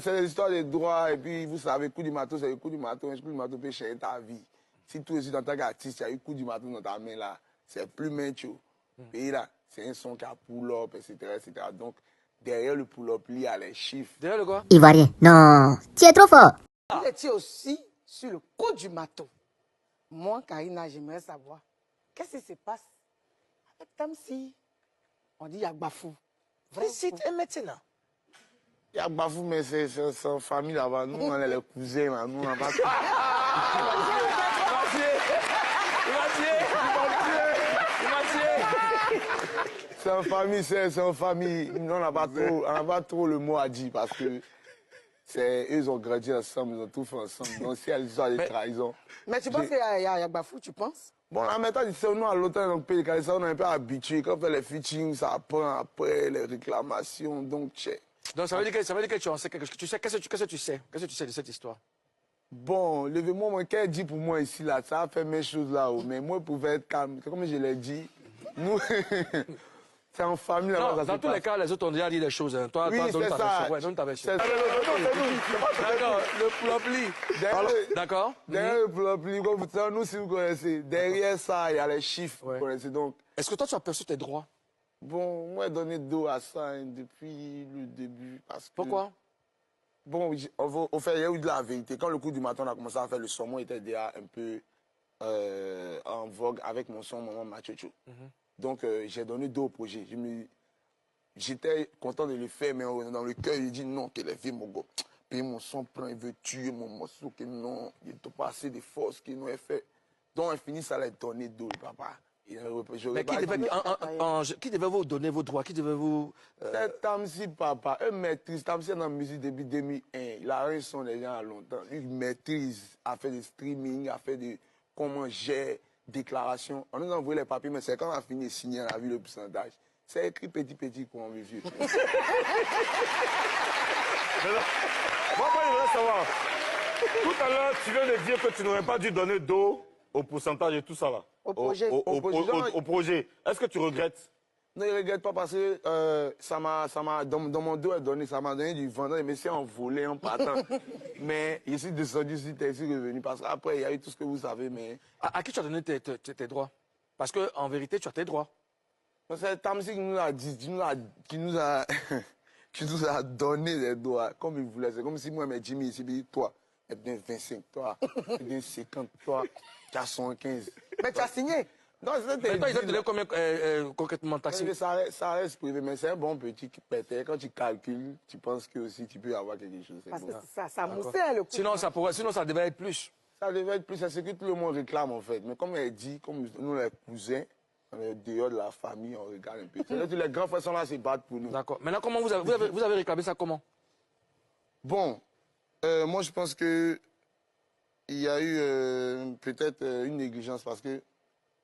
C'est l'histoire des droits, et puis vous savez, coup du marteau, c'est le coup du marteau. Un coup du marteau peut changer ta vie. Si toi aussi, dans tant qu'artiste, tu as eu coup du marteau dans ta main là, c'est plus maintien. Et là, c'est un son qui a pull-up, etc., etc. Donc, derrière le pull-up, il y a les chiffres. Derrière le quoi? Ivoirien. Non, tu es trop fort. Vous étiez aussi sur le coup du marteau. Moi, Karina, j'aimerais savoir, qu'est-ce qui se passe avec Tamsi? On dit Yagbafou. Vrai C'est un médecin. Il y a Bafou, mais c'est en famille là-bas. Nous, on est les cousins, là. Nous, on n'a pas. C'est en famille, c'est en famille. Nous, on n'a pas trop le mot à dire parce que eux, ils ont grandi ensemble, ils ont tout fait ensemble. Donc, si elle a des trahisons. Mais tu penses qu'il y a Yagbafou, tu penses? Bon, la méthode, c'est nous, à l'automne, donc, pays de ça, on est un peu habitué. Quand on fait les featings, ça prend après les réclamations. Donc, Donc, ça veut dire que tu en sais quelque chose. Tu sais, qu'est-ce que tu sais? Qu'est-ce que tu sais de cette histoire? Bon, levez-moi, moi, qu'elle dit pour moi ici, là, ça a fait mes choses là-haut. Mais moi, je pouvais être calme. Comme je l'ai dit, nous, c'est en famille là-bas. Non, dans tous les cas, les autres ont déjà dit des choses. Hein. Toi, oui, donne ta version. Ouais, donne ta version. D'accord, le pull-up. D'accord. Derrière le pull-up, comme ça, nous, si vous connaissez, derrière ça, il y a les chiffres, vous connaissez. Donc, est-ce que toi, tu as perçu tes droits? Bon, moi, j'ai donné dos à ça hein, depuis le début. Parce que, pourquoi? Bon, au fait, il y a eu de la vérité. Quand le coup du matin, on a commencé à faire le son, moi, j'étais déjà un peu en vogue avec mon son Maman Machocho. Donc, j'ai donné dos au projet. J'étais content de le faire, mais dans le cœur, il dit non, qu'il est fait, mon gars. Puis mon son prend, il veut tuer mon morceau, que non, il n'a pas assez de force qu'il nous a fait. Donc, il finit, ça l'a donné dos, papa. Mais qui devait vous donner vos droits? Qui devait vous... C'est Tamsi, papa. Eux maîtrisent. Tamsi est dans la musique depuis 2001. Il a un son déjà à longtemps. Lui, il maîtrise, a fait des streaming, a fait des comment j'ai déclaration. On nous a envoyé les papiers, mais c'est quand on a fini de signer, on a vu le pourcentage. C'est écrit petit quoi, on veut vieux. Moi, je voudrais savoir. Tout à l'heure, tu viens de dire que tu n'aurais pas dû donner d'eau au pourcentage et tout ça là. Au projet. Au projet. Est-ce que tu regrettes? Non, je ne regrette pas parce que dans mon dos, ça m'a donné du vendeur, mais c'est envolé en partant. Mais je suis descendu sur taxi revenu parce qu'après, il y a eu tout ce que vous savez. Mais... À qui tu as donné tes droits? Parce qu'en vérité, tu as tes droits. C'est Tamsi qui nous a dit, qui nous a donné des droits comme il voulait. C'est comme si moi, mais Jimmy, ici, toi, tu es 25, toi, tu es 50, toi, tu as 115. Mais tu as signé? Non, mais toi, ils ont donné combien concrètement taxi? Ça reste privé, mais c'est un bon petit qui pétait. Quand tu calcules, tu penses que aussi tu peux avoir quelque chose. Parce que ça moussait le coup. Sinon, ça devait être plus. Ça devait être plus, c'est ce que tout le monde réclame en fait. Mais comme elle dit, comme nous les cousins, on est dehors de la famille, on regarde un peu. Les grands frères sont là, se battent pour nous. D'accord. Maintenant, comment vous avez réclamé ça comment? Bon, moi je pense que il y a eu peut-être une négligence parce que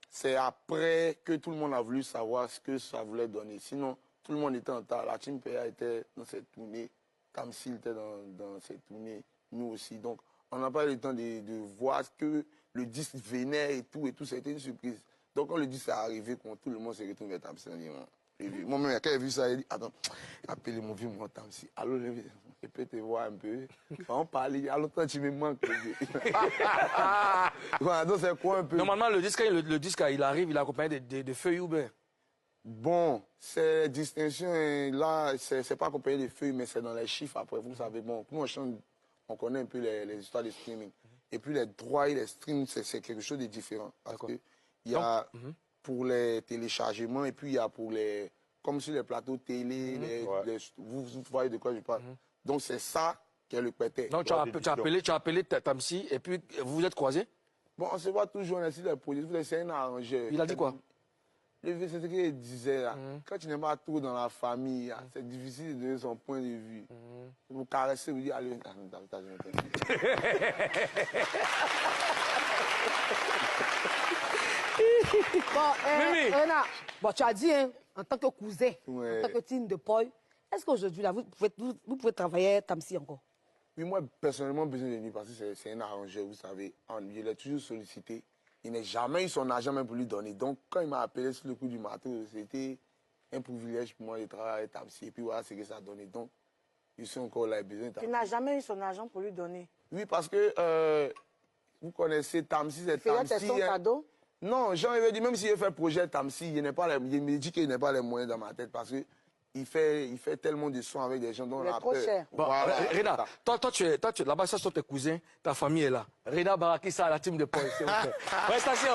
c'est après que tout le monde a voulu savoir ce que ça voulait donner. Sinon, tout le monde était en retard. La team PA était dans cette tournée, Tamsi était dans cette tournée, nous aussi. Donc, on n'a pas eu le temps de voir que le disque venait et tout, c'était une surprise. Donc, quand le disque est arrivé, quand tout le monde s'est retrouvé à Tamsi, on dit, moi-même, quand j'ai vu ça, il dit, attends, appelez mon vieux, mon Tamsi. Alors, je peux te voir un peu. On parle, à longtemps, tu me manques. Voilà, donc c'est quoi un peu? Normalement, le disque, il arrive, il est accompagné de feuilles ou bien? Bon, ces distinctions, là, c'est pas accompagné de feuilles, mais c'est dans les chiffres après. Vous savez, bon, nous, on connaît un peu les histoires de streaming. Et puis, les droits et les streams, c'est quelque chose de différent. Parce que il y a pour les téléchargements et puis il y a pour les... Comme sur les plateaux télé, vous voyez de quoi je parle. Donc, c'est ça qui est le pété. Donc, tu as appelé Tamsi et puis vous vous êtes croisés? Bon, on se voit toujours, on est sur les produits, c'est un arrangeur. Il a dit quoi? C'est ce qu'il disait là. Quand tu n'es pas trop dans la famille, c'est difficile de donner son point de vue. Vous caressez, vous dites, allez, Bon, tu as dit, hein, en tant que cousin, en tant que team de Paul, est-ce qu'aujourd'hui, là, vous pouvez travailler Tamsi encore? Oui, moi, personnellement, besoin de lui parce que c'est un arrangeur, vous savez. Je l'ai toujours sollicité. Il n'a jamais eu son argent même pour lui donner. Donc, quand il m'a appelé sur le coup du marteau, c'était un privilège pour moi de travailler avec Tamsi. Et puis voilà ce que ça a donné. Donc, je suis encore là, besoin de Tu n'as jamais eu son argent pour lui donner. Oui, parce que vous connaissez Tamsi, c'est Tamsi. C'est son cadeau? Non, Jean, il veut dire, même s'il fait projet Tamsi, il me dit qu'il n'a pas les moyens dans ma tête parce que il fait tellement de sons avec des gens dont on a peur. Il est trop cher. Bon, Voilà. Rena, toi, tu es là-bas, ça sont tes cousins, ta famille est là. Rena Barakissa à la team de Paul, s'il vous plaît. Prestation.